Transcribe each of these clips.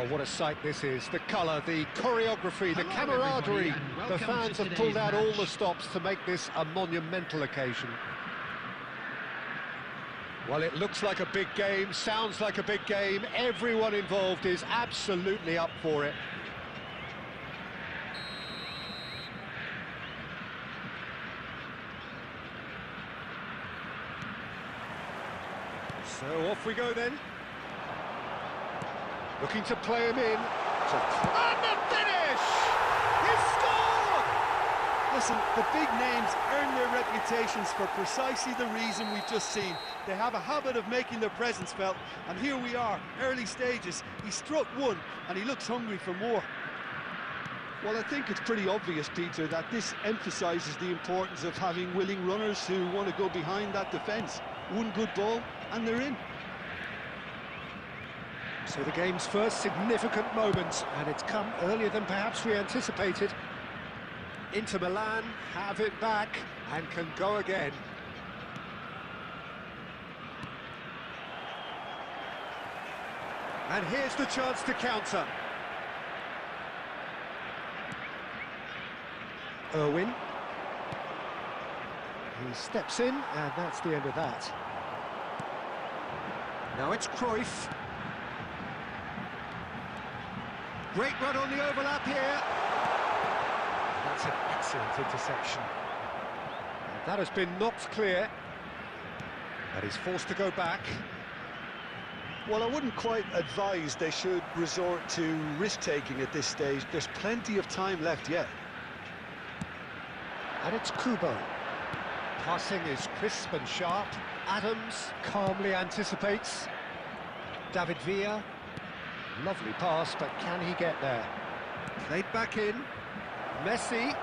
Oh, what a sight this is. The colour, the choreography, the camaraderie. The fans have pulled out all the stops to make this a monumental occasion. Well, it looks like a big game, sounds like a big game. Everyone involved is absolutely up for it. So off we go then. Looking to play him in. And the finish! He's scored! Listen, the big names earn their reputations for precisely the reason we've just seen. They have a habit of making their presence felt, and here we are, early stages. He struck one, and he looks hungry for more. Well, I think it's pretty obvious, Peter, that this emphasises the importance of having willing runners who want to go behind that defence. One good ball, and they're in. So the game's first significant moment, and it's come earlier than perhaps we anticipated. Inter Milan have it back and can go again. And here's the chance to counter. Irwin. He steps in, and that's the end of that. Now it's Cruyff. Great run on the overlap here. That's an excellent interception. And that has been knocked clear. But he's forced to go back. Well, I wouldn't quite advise they should resort to risk-taking at this stage. There's plenty of time left yet. And it's Kubo. Passing is crisp and sharp. Adams calmly anticipates. David Villa. Lovely pass, but can he get there? Played back in. Messi.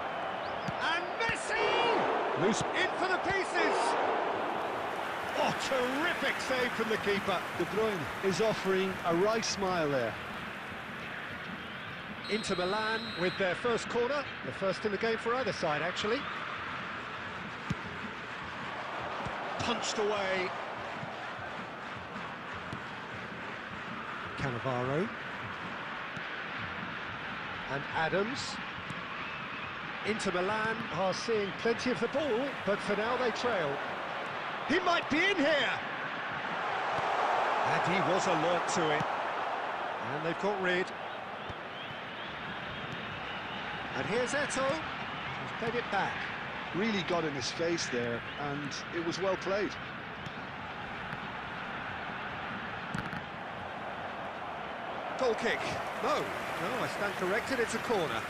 And Messi! Loose in for the pieces. Oh, terrific save from the keeper. De Bruyne is offering a right smile there. Inter Milan with their first corner, the first in the game for either side, actually. Punched away. Cannavaro. And Adams. Inter Milan are seeing plenty of the ball, but for now they trail. He might be in here! And he was alert to it. And they've got rid. And here's Eto'o. He's played it back. Really got in his face there, and it was well played. Goal kick. No, I stand corrected, it's a corner.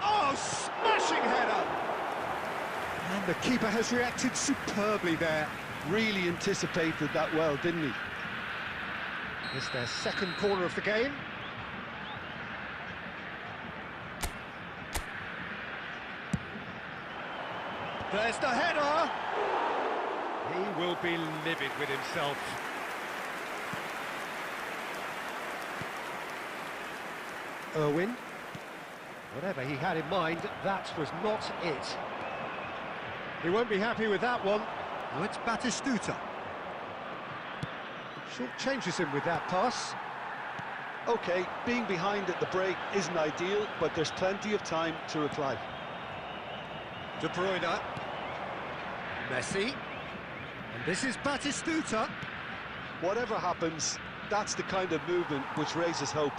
Oh, smashing header! And the keeper has reacted superbly there. Really anticipated that well, didn't he? It's their second corner of the game. There's the header! He will be livid with himself. Irwin. Whatever he had in mind, that was not it. He won't be happy with that one. Now it's Batistuta. Short changes him with that pass. OK, being behind at the break isn't ideal, but there's plenty of time to reply. De Bruyne. Messi. And this is Batistuta. Whatever happens, that's the kind of movement which raises hope.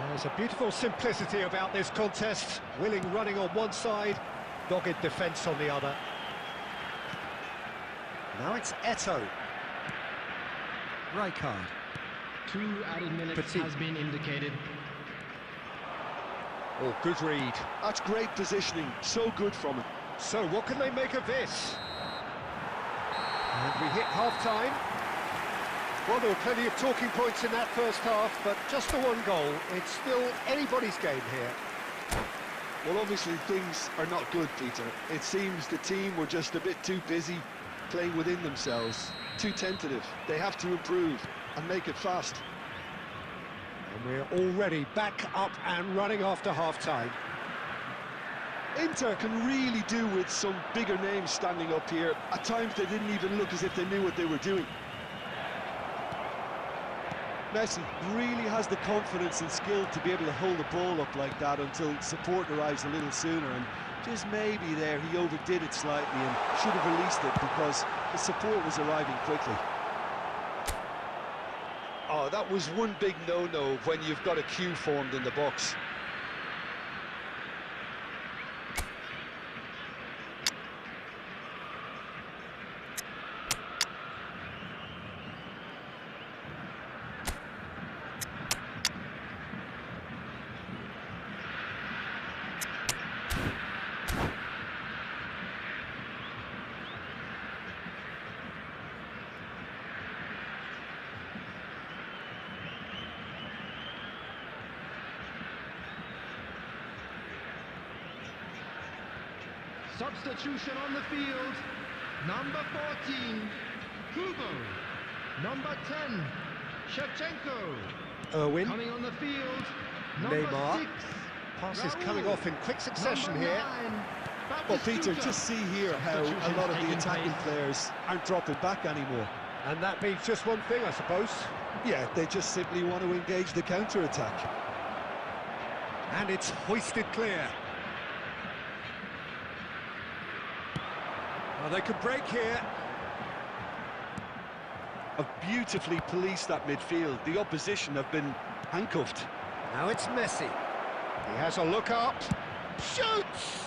There's a beautiful simplicity about this contest. Willing running on one side, dogged defence on the other. Now it's Eto'o. Rijkaard. 2 added minutes Petit. has been indicated. Oh, good read. That's great positioning, so good from him. So what can they make of this? And we hit half-time. Well, there were plenty of talking points in that first half, but just the one goal. It's still anybody's game here. Well, obviously things are not good, Peter. It seems the team were just a bit too busy playing within themselves, too tentative. They have to improve and make it fast. And we're already back up and running after half-time. Inter can really do with some bigger names standing up here. At times they didn't even look as if they knew what they were doing. Messi really has the confidence and skill to be able to hold the ball up like that until support arrives a little sooner, and just maybe there he overdid it slightly and should have released it because the support was arriving quickly. Oh, that was one big no-no when you've got a queue formed in the box. Substitution on the field. Number 14, Hugo. Number 10, Shevchenko. Irwin. Coming on the field, number Neymar. 6. Passes Raul. coming off in quick succession Number here. 9, Well, Peter, Batistuta. just see here how a lot of the attacking players aren't dropping back anymore. And that means just one thing, I suppose. Yeah, they just simply want to engage the counter-attack. And it's hoisted clear. Well, they could break here. Have beautifully policed that midfield. The opposition have been handcuffed. Now it's Messi. He has a look up. Shoots!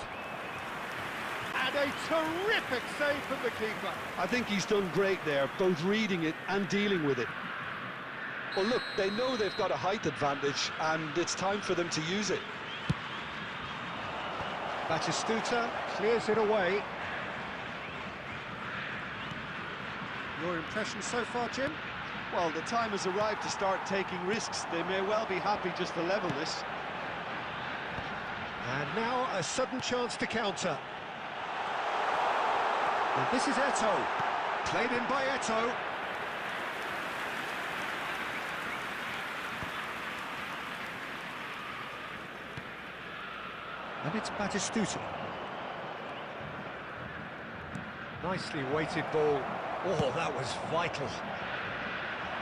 And a terrific save from the keeper. I think he's done great there, both reading it and dealing with it. Well, look, they know they've got a height advantage, and it's time for them to use it. Batistuta clears it away. Your impression so far, Jim? Well, the time has arrived to start taking risks. They may well be happy just to level this. And now a sudden chance to counter. And this is Eto'o. Played in by Eto'o. And it's Batistuta. Nicely weighted ball. Oh, that was vital.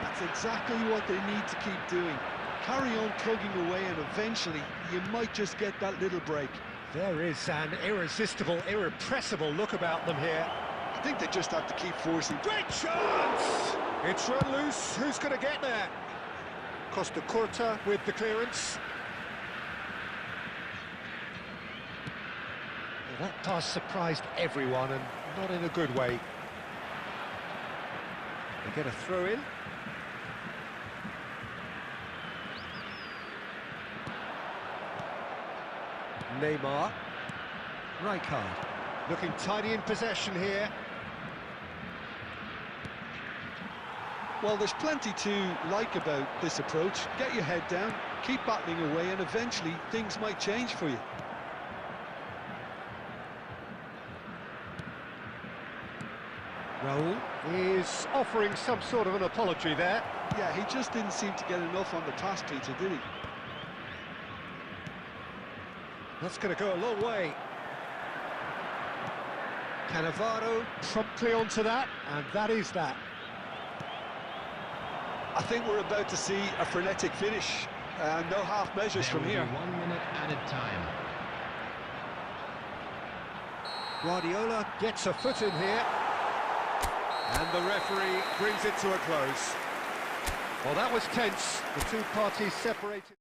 That's exactly what they need to keep doing. Carry on plugging away and eventually you might just get that little break. There is an irresistible, irrepressible look about them here. I think they just have to keep forcing. Great chance! It's run loose. Who's going to get there? Costa Curta with the clearance. Well, that pass surprised everyone and not in a good way. They get a throw in. Neymar. Rijkaard. Looking tidy in possession here. Well, there's plenty to like about this approach. Get your head down, keep battling away, and eventually things might change for you. Raul is offering some sort of an apology there. Yeah, he just didn't seem to get enough on the pass, Peter, did he? That's going to go a long way. Cannavaro promptly onto that, and that is that. I think we're about to see a frenetic finish. No half measures from here. 1 minute added time. Guardiola gets a foot in here. And the referee brings it to a close. Well, that was tense. The two parties separated.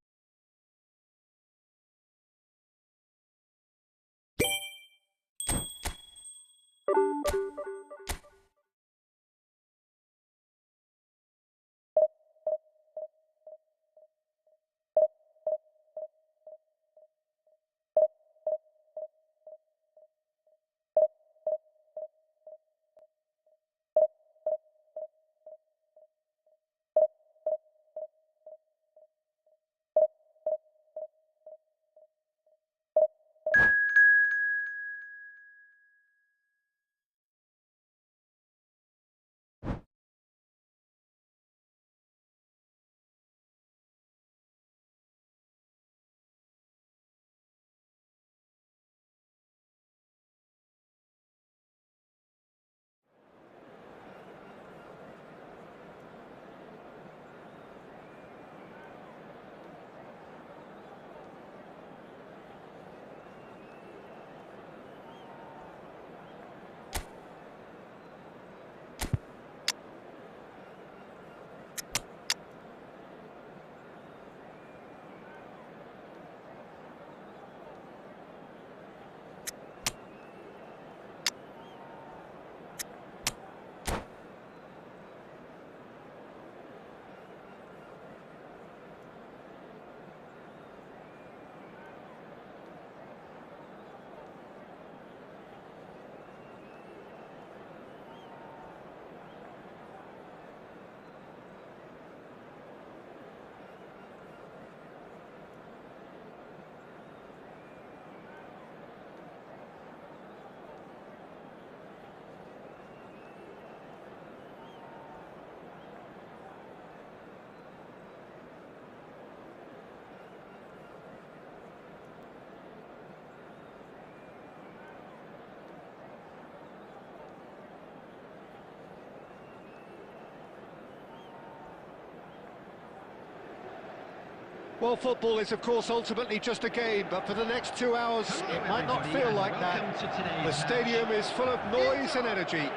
Well, football is, of course, ultimately just a game, but for the next 2 hours, it might not feel like that. The stadium is full of noise and energy.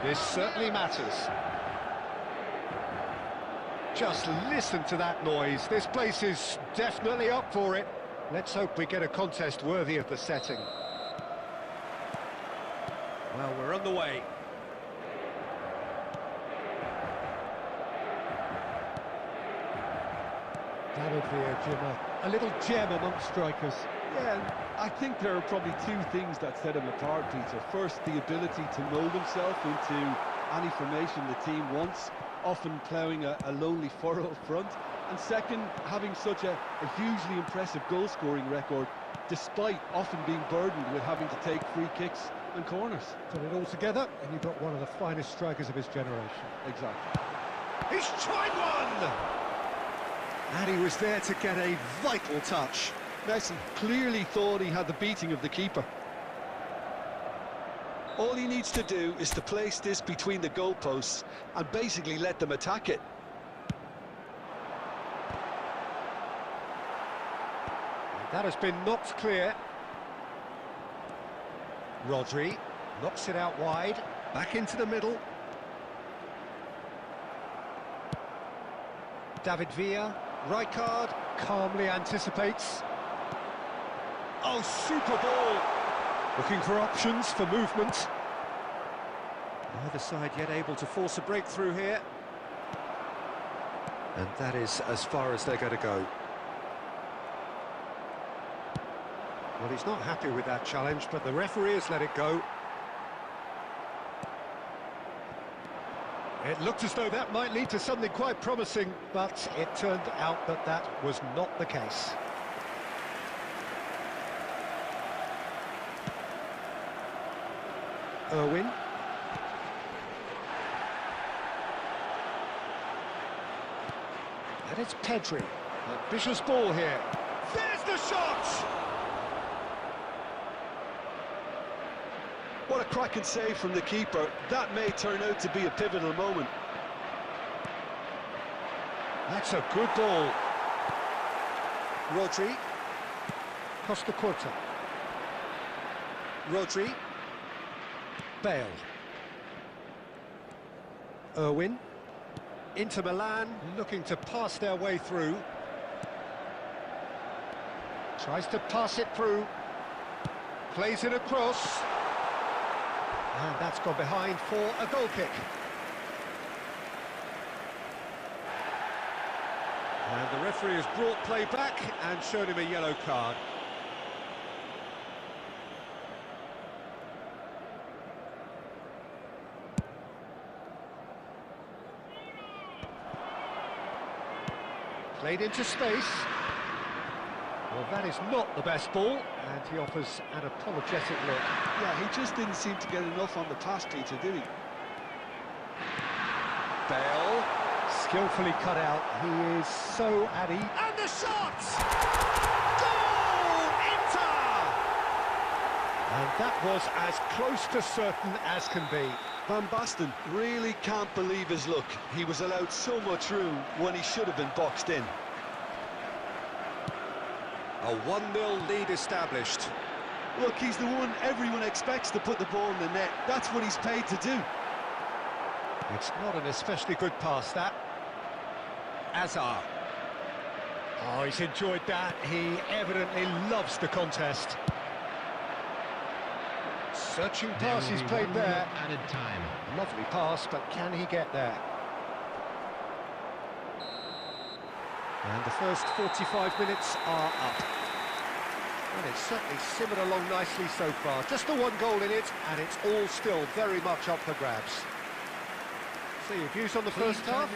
This certainly matters. Just listen to that noise. This place is definitely up for it. Let's hope we get a contest worthy of the setting. Well, we're on the way. David Villa, Jim, a little gem amongst strikers. Yeah, I think there are probably two things that set him apart, Peter. First, the ability to mould himself into any formation the team wants, often ploughing a lonely furrow up front, and second, having such a hugely impressive goal-scoring record, despite often being burdened with having to take free kicks and corners. Put it all together, and you've got one of the finest strikers of his generation. Exactly. He's tried one! And he was there to get a vital touch. Messi clearly thought he had the beating of the keeper. All he needs to do is to place this between the goalposts and basically let them attack it. That has been knocked clear. Rodri knocks it out wide, back into the middle. David Villa, Rijkaard, calmly anticipates. Oh, super ball! Looking for options for movement. Neither side yet able to force a breakthrough here. And that is as far as they're going to go. Well, he's not happy with that challenge, but the referee has let it go. It looked as though that might lead to something quite promising, but it turned out that that was not the case. Irwin. And it's Pedri. Ambitious ball here. There's the shot! What a cracking save from the keeper. That may turn out to be a pivotal moment. That's a good ball. Rodri. Costa Curta. Rodri. Bale. Irwin. Inter Milan looking to pass their way through. Tries to pass it through. Plays it across. And that's gone behind for a goal kick. And the referee has brought play back and shown him a yellow card. Played into space. Well, that is not the best ball, and he offers an apologetic look. Yeah, he just didn't seem to get enough on the pass, Peter, did he? Bale, skillfully cut out. He is so at ease. And the shot! Goal! Inter! And that was as close to certain as can be. Van Basten really can't believe his luck. He was allowed so much room when he should have been boxed in. A 1-0 lead established. Look, he's the one everyone expects to put the ball in the net. That's what he's paid to do. It's not an especially good pass, that. Azar. Oh, he's enjoyed that. He evidently loves the contest. Searching pass he's played there. Added time. Lovely pass, but can he get there? And the first 45 minutes are up. And it's certainly simmered along nicely so far. Just the one goal in it, and it's all still very much up for grabs. So your views on the first half?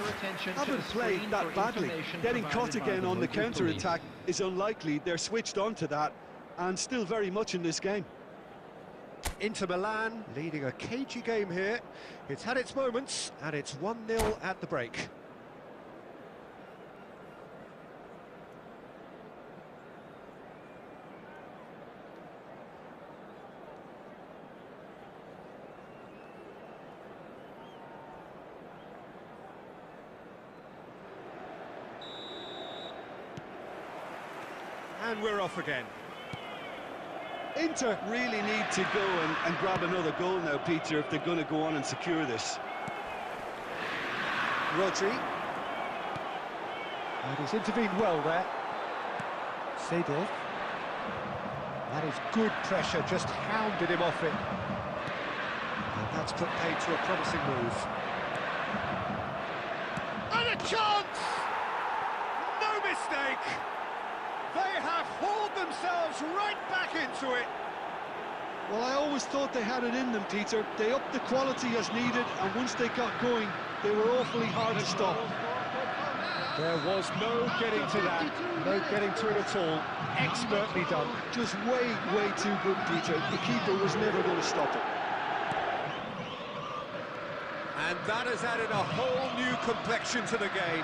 Haven't played that badly. Getting caught again on the counter-attack is unlikely. They're switched on to that, and still very much in this game. Inter Milan leading a cagey game here. It's had its moments, and it's 1-0 at the break. And we're off again. Inter really need to go and grab another goal now, Peter, if they're going to go on and secure this. Rodri. And he's intervened well there. Seedorf. That is good pressure, just hounded him off it. And that's put paid to a promising move. And a chance! No mistake! They have hauled themselves right back into it. Well, I always thought they had it in them, Peter. They upped the quality as needed, and once they got going, they were awfully hard to stop. There was no getting to that, no getting to it at all. Expertly done. Just way, way too good, Peter. The keeper was never going to stop it. And that has added a whole new complexion to the game.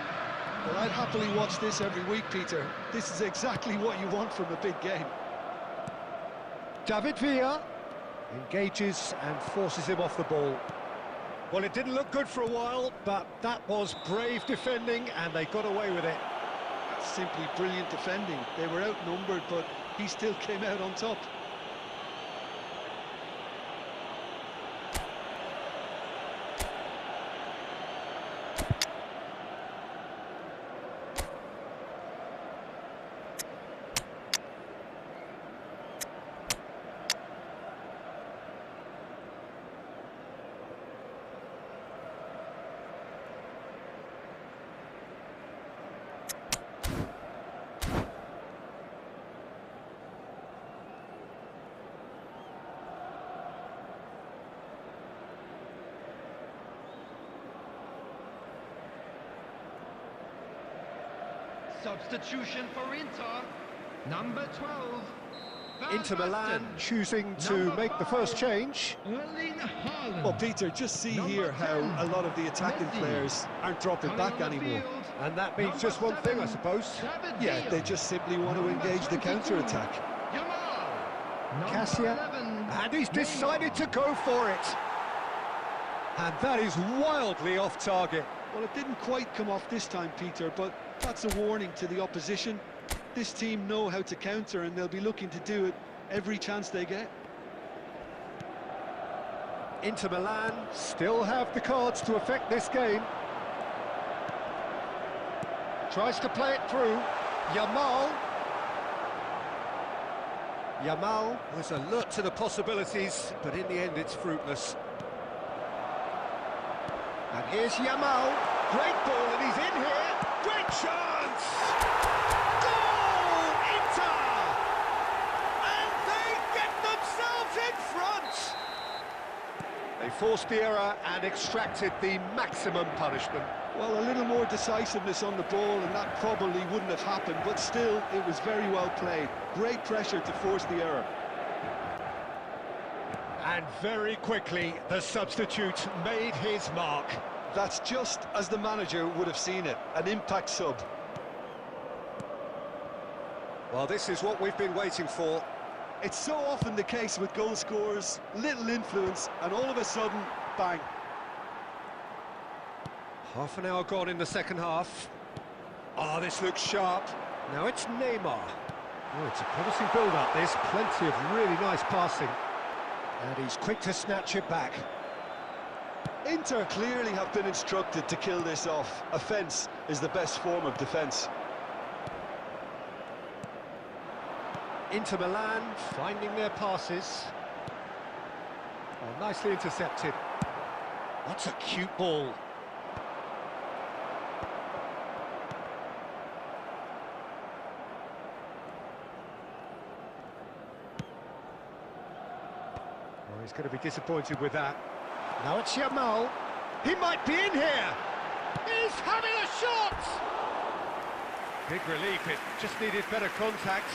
Well, I'd happily watch this every week, Peter. This is exactly what you want from a big game. David Villa engages and forces him off the ball. Well, it didn't look good for a while, but that was brave defending, and they got away with it. That's simply brilliant defending. They were outnumbered, but he still came out on top. Substitution for Inter, number 12. Inter Milan choosing to make the first change. Well, Peter, just see here how a lot of the attacking players aren't dropping back anymore. And that means just one thing, I suppose. Yeah, they just simply want to engage the counter-attack. Cassia, and he's decided to go for it. And that is wildly off target. Well, it didn't quite come off this time, Peter, but that's a warning to the opposition. This team know how to counter, and they'll be looking to do it every chance they get. Inter Milan still have the cards to affect this game. Tries to play it through. Yamal was alert to the possibilities, but in the end it's fruitless. And here's Yamal. Great ball, and he's in here. Great chance! Goal! Inter! And they get themselves in front! They forced the error and extracted the maximum punishment. Well, a little more decisiveness on the ball, and that probably wouldn't have happened, but still, it was very well played. Great pressure to force the error. And very quickly, the substitute made his mark. That's just as the manager would have seen it, an impact sub. Well, this is what we've been waiting for. It's so often the case with goal scorers, little influence, and all of a sudden, bang. Half an hour gone in the second half. Oh, this looks sharp. Now it's Neymar. Oh, it's a promising build-up, this. Plenty of really nice passing. And he's quick to snatch it back. Inter clearly have been instructed to kill this off. Offence is the best form of defence. Inter Milan finding their passes. Oh, nicely intercepted. That's a cute ball. Oh, he's going to be disappointed with that. Now it's Yamal. He might be in here. He's having a shot! Big relief, it just needed better contact.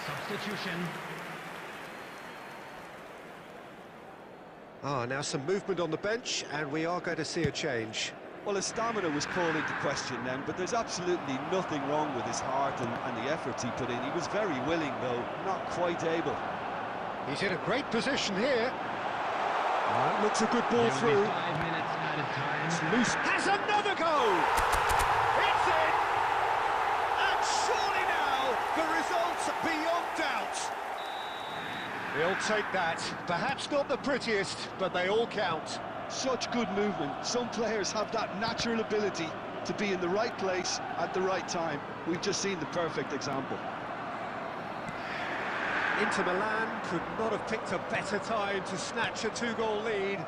Substitution. Now some movement on the bench, and we are going to see a change. Well, his stamina was called into question then, but there's absolutely nothing wrong with his heart and the efforts he put in. He was very willing, though, not quite able. He's in a great position here. That looks a good ball through. 5 minutes added time. It's loose. Has another go! It's in! And surely now, the result's beyond doubt. He'll take that. Perhaps not the prettiest, but they all count. Such good movement. Some players have that natural ability to be in the right place at the right time. We've just seen the perfect example. Inter Milan could not have picked a better time to snatch a 2-goal lead.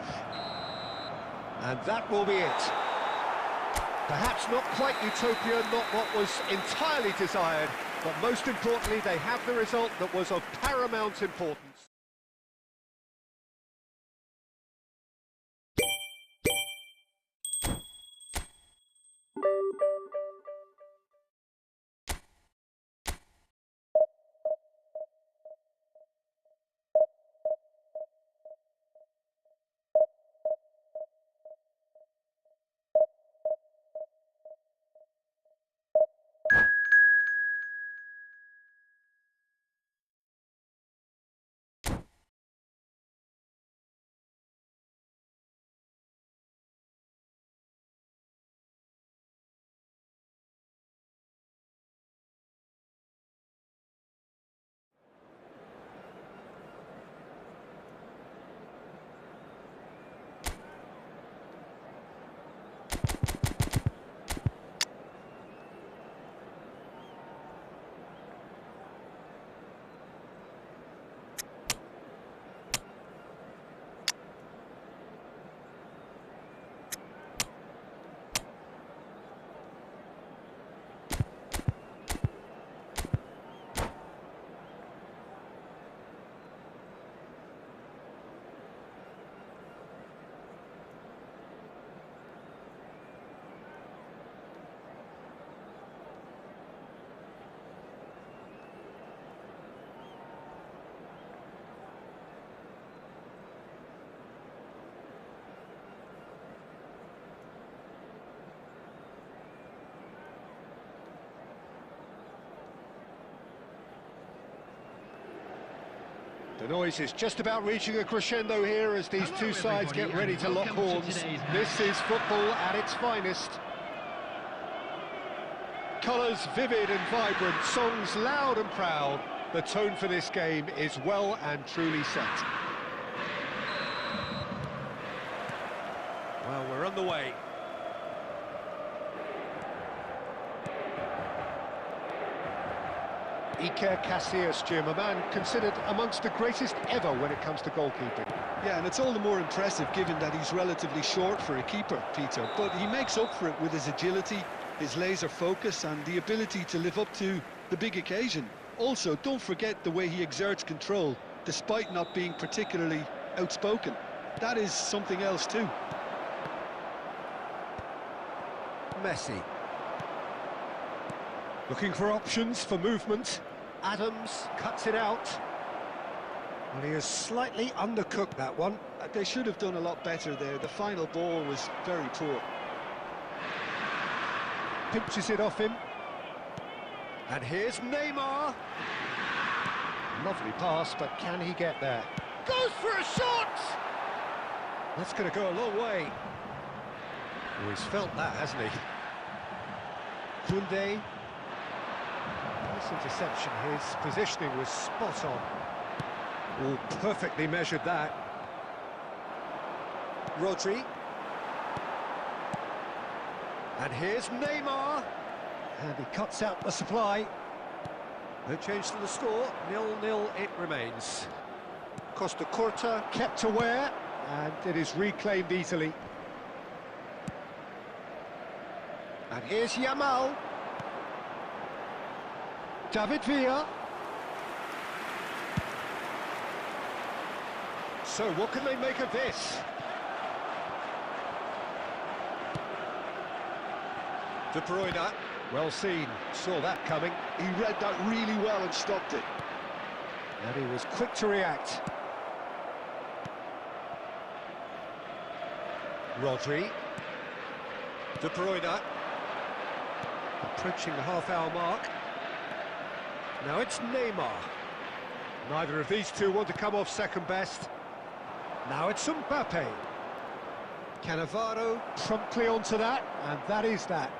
And that will be it. Perhaps not quite utopia, not what was entirely desired, but most importantly, they have the result that was of paramount importance. The noise is just about reaching a crescendo here as these two sides get ready to lock horns. This is football at its finest. Colours vivid and vibrant, songs loud and proud. The tone for this game is well and truly set. Well, we're on the way. Iker Casillas, Jim, a man considered amongst the greatest ever when it comes to goalkeeping. Yeah, and it's all the more impressive given that he's relatively short for a keeper, Peter. But he makes up for it with his agility, his laser focus and the ability to live up to the big occasion. Also, don't forget the way he exerts control, despite not being particularly outspoken. That is something else too. Messi. Looking for options for movement. Adams cuts it out. Well, he has slightly undercooked that one. They should have done a lot better there. The final ball was very poor. Pinches it off him. And here's Neymar. Lovely pass, but can he get there? Goes for a shot! That's going to go a long way. Oh, he's felt that, hasn't he? Koundé. Nice interception. His positioning was spot on. Oh, perfectly measured that. Rodri. And here's Neymar. And he cuts out the supply. No change to the score. 0-0 it remains. Costa Curta kept aware, and it is reclaimed easily. And here's Yamal. David Villa. So what can they make of this? De Bruyne, well seen, saw that coming. He read that really well and stopped it. And he was quick to react. Rodri. De Bruyne. Approaching the half-hour mark. Now it's Neymar. Neither of these two want to come off second best. Now it's Mbappe. Cannavaro promptly onto that, and that is that.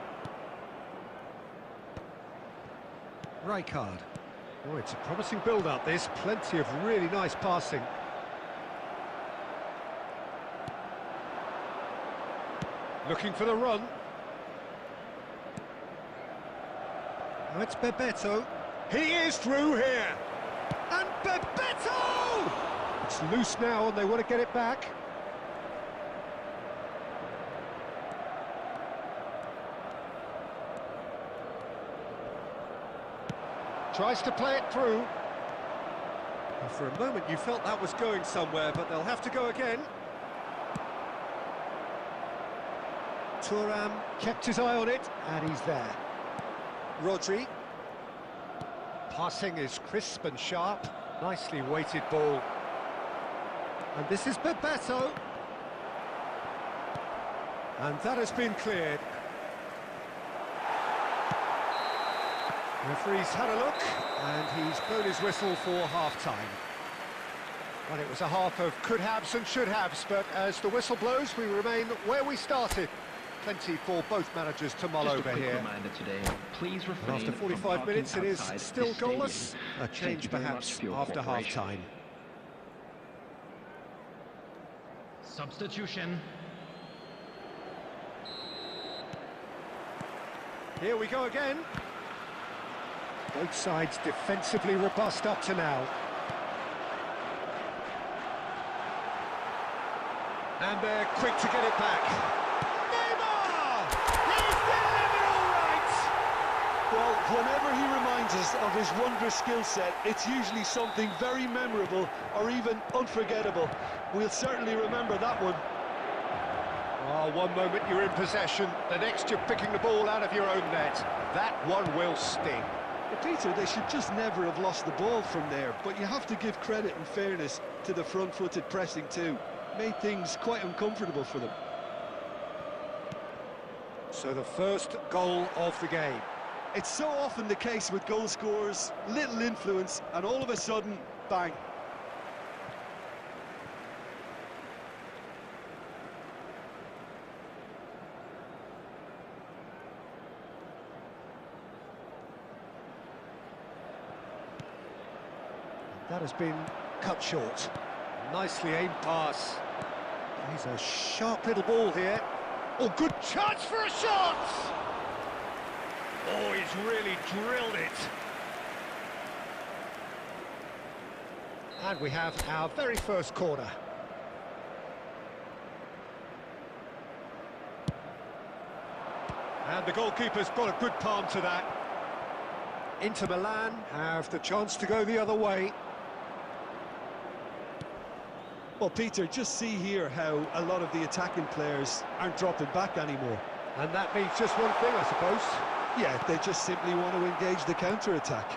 Rijkaard. Oh, it's a promising build-up, this. Plenty of really nice passing. Looking for the run. Now it's Bebeto. He is through here. And Bebeto! It's loose now and they want to get it back. Tries to play it through. And for a moment you felt that was going somewhere, but they'll have to go again. Thuram kept his eye on it, and he's there. Rodri. Passing is crisp and sharp. Nicely weighted ball. And this is Bebeto. And that has been cleared. Referee's had a look, and he's blown his whistle for half-time. Well, it was a half of could-haves and should-haves, but as the whistle blows, we remain where we started. Plenty for both managers to mull over here. Today. Please refrain After 45 minutes, it is still goalless. A change perhaps after half-time. Substitution. Here we go again. Both sides defensively robust up to now. And they're quick to get it back. Neymar! He's delivered all right! Well, whenever he reminds us of his wondrous skill set, it's usually something very memorable or even unforgettable. We'll certainly remember that one. Oh, one moment you're in possession, the next you're picking the ball out of your own net. That one will sting. But Peter, they should just never have lost the ball from there, but you have to give credit and fairness to the front-footed pressing too. Made things quite uncomfortable for them. So the first goal of the game. It's so often the case with goal scorers, little influence, and all of a sudden, bang. That has been cut short. Nicely aimed pass. He's a sharp little ball here. Oh, good chance for a shot! Oh, he's really drilled it. And we have our very first corner. And the goalkeeper's got a good palm to that. Inter Milan have the chance to go the other way. Well, Peter, just see here how a lot of the attacking players aren't dropping back anymore. And that means just one thing, I suppose. Yeah, they just simply want to engage the counter-attack.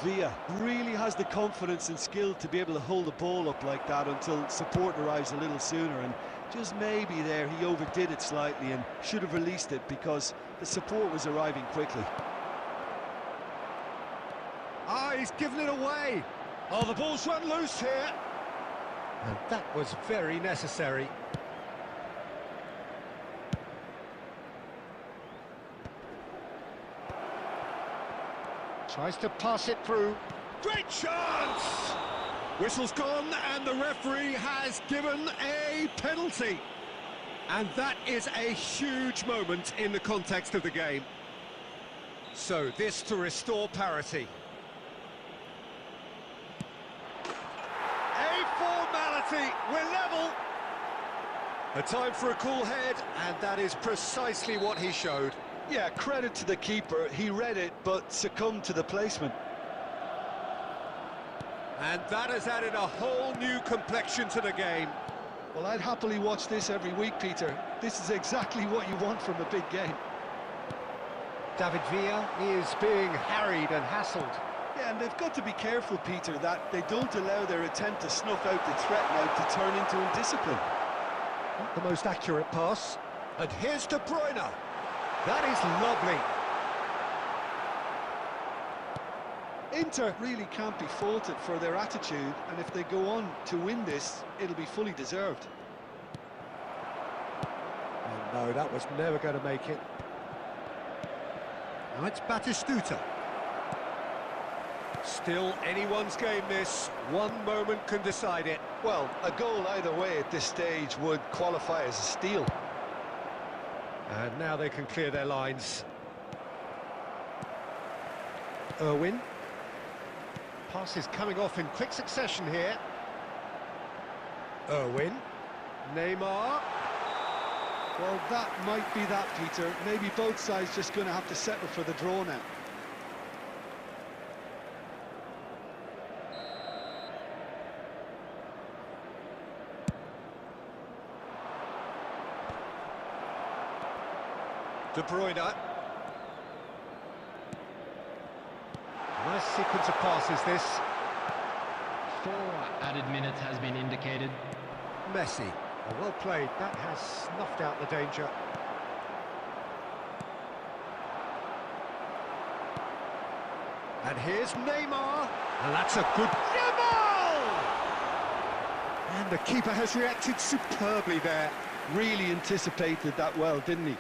Villa really has the confidence and skill to be able to hold the ball up like that until support arrives a little sooner, and just maybe there he overdid it slightly and should have released it because the support was arriving quickly. Ah, he's given it away. Oh, the ball's run loose here. And that was very necessary. Tries to pass it through. Great chance! Whistle's gone and the referee has given a penalty. And that is a huge moment in the context of the game. So this to restore parity. We're level. A time for a cool head, and that is precisely what he showed. Yeah, credit to the keeper. He read it, but succumbed to the placement. And that has added a whole new complexion to the game. Well, I'd happily watch this every week, Peter. This is exactly what you want from a big game. David Villa is being harried and hassled. Yeah, and they've got to be careful, Peter, that they don't allow their attempt to snuff out the threat now to turn into indiscipline. Not the most accurate pass. And here's De Bruyne. That is lovely. Inter really can't be faulted for their attitude, and if they go on to win this, it'll be fully deserved. Oh, no, that was never going to make it. Now it's Batistuta. Still anyone's game this. One moment can decide it. Well, a goal either way at this stage would qualify as a steal. And now they can clear their lines. Irwin. Passes coming off in quick succession here. Irwin. Neymar. Well, that might be that, Peter. Maybe both sides just going to have to settle for the draw now. De Bruyne. Nice sequence of passes, this. 4 added minutes has been indicated. Messi. Oh, well played. That has snuffed out the danger. And here's Neymar. And that's a good dribble! And the keeper has reacted superbly there. Really anticipated that well, didn't he?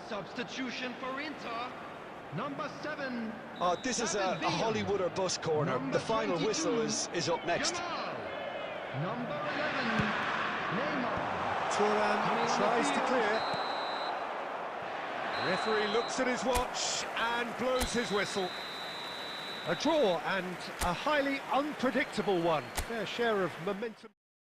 Substitution for Inter. Number 7. Oh, this is a Hollywood or bust corner. Number The final 22, whistle is up next. Jamal. Number 11. Neymar. Turan tries to clear. The referee looks at his watch and blows his whistle. A draw and a highly unpredictable one. Fair share of momentum.